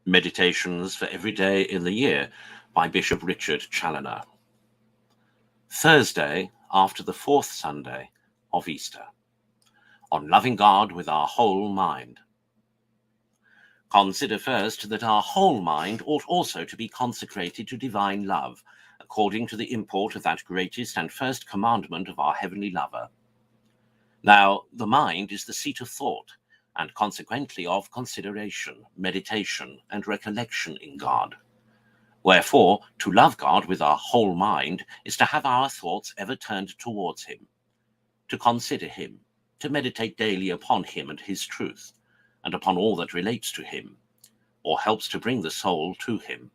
Meditations for Every Day in the Year by Bishop Richard Challoner. Thursday after the fourth Sunday of Easter. On loving God with our whole mind. Consider first that our whole mind ought also to be consecrated to divine love, according to the import of that greatest and first commandment of our heavenly lover. Now, the mind is the seat of thought, and consequently of consideration, meditation, and recollection in God. Wherefore, to love God with our whole mind is to have our thoughts ever turned towards him, to consider him, to meditate daily upon him and his truth, and upon all that relates to him, or helps to bring the soul to him,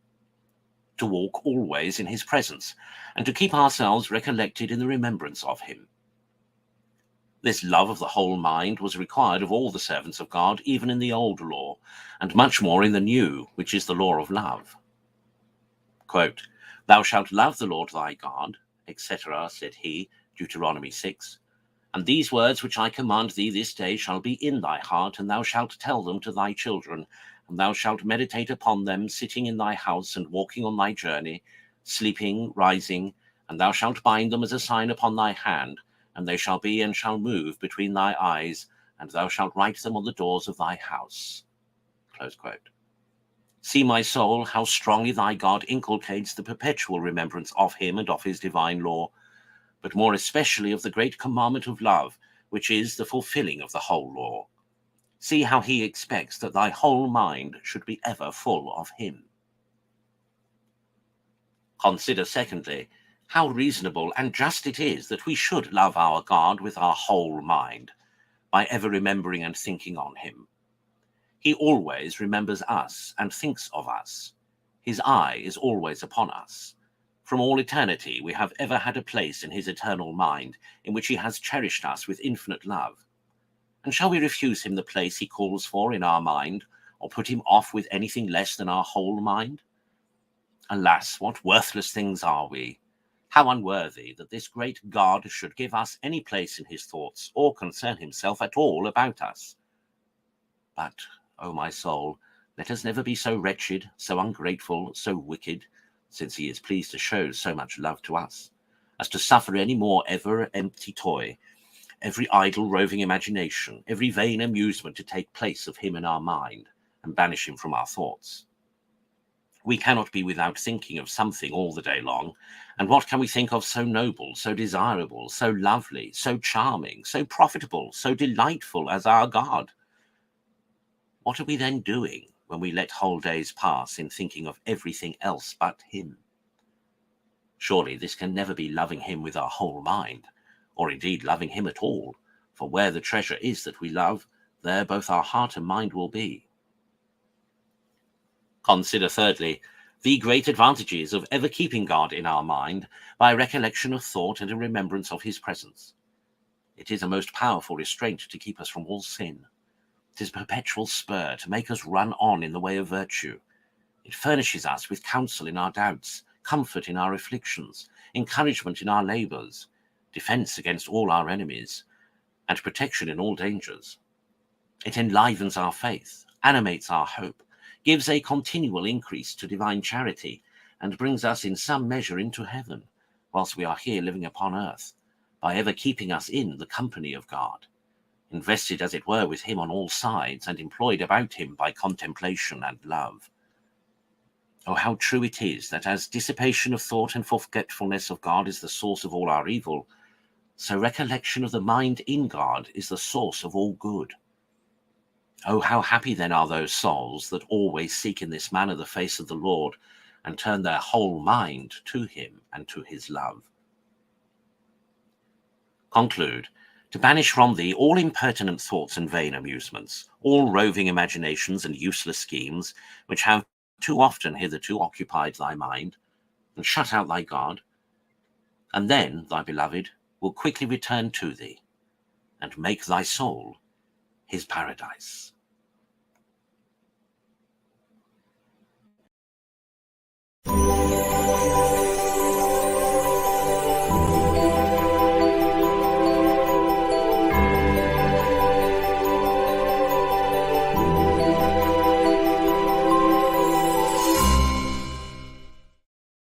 to walk always in his presence, and to keep ourselves recollected in the remembrance of him. This love of the whole mind was required of all the servants of God, even in the old law, and much more in the new, which is the law of love. Quote, "Thou shalt love the Lord thy God, etc., said he, Deuteronomy 6. And these words which I command thee this day shall be in thy heart, and thou shalt tell them to thy children, and thou shalt meditate upon them, sitting in thy house and walking on thy journey, sleeping, rising, and thou shalt bind them as a sign upon thy hand, and they shall be and shall move between thy eyes, and thou shalt write them on the doors of thy house." Close quote. See, my soul, how strongly thy God inculcates the perpetual remembrance of him and of his divine law, but more especially of the great commandment of love, which is the fulfilling of the whole law. See how he expects that thy whole mind should be ever full of him. Consider, secondly, how reasonable and just it is that we should love our God with our whole mind, by ever remembering and thinking on him. He always remembers us and thinks of us. His eye is always upon us. From all eternity we have ever had a place in his eternal mind, in which he has cherished us with infinite love. And shall we refuse him the place he calls for in our mind, or put him off with anything less than our whole mind? Alas, what worthless things are we! How unworthy that this great God should give us any place in his thoughts, or concern himself at all about us. But, O my soul, let us never be so wretched, so ungrateful, so wicked, since he is pleased to show so much love to us, as to suffer any more ever empty toy, every idle roving imagination, every vain amusement to take place of him in our mind, and banish him from our thoughts. We cannot be without thinking of something all the day long, and what can we think of so noble, so desirable, so lovely, so charming, so profitable, so delightful as our God? What are we then doing when we let whole days pass in thinking of everything else but him? Surely this can never be loving him with our whole mind, or indeed loving him at all, for where the treasure is that we love, there both our heart and mind will be. Consider, thirdly, the great advantages of ever keeping God in our mind by recollection of thought and a remembrance of his presence. It is a most powerful restraint to keep us from all sin. It is a perpetual spur to make us run on in the way of virtue. It furnishes us with counsel in our doubts, comfort in our afflictions, encouragement in our labors, defense against all our enemies, and protection in all dangers. It enlivens our faith, animates our hope, gives a continual increase to divine charity, and brings us in some measure into heaven, whilst we are here living upon earth, by ever keeping us in the company of God, invested as it were with him on all sides, and employed about him by contemplation and love. Oh, how true it is that as dissipation of thought and forgetfulness of God is the source of all our evil, so recollection of the mind in God is the source of all good. Oh, how happy then are those souls that always seek in this manner the face of the Lord, and turn their whole mind to him and to his love. Conclude, to banish from thee all impertinent thoughts and vain amusements, all roving imaginations and useless schemes, which have too often hitherto occupied thy mind, and shut out thy God, and then thy beloved will quickly return to thee, and make thy soul his paradise.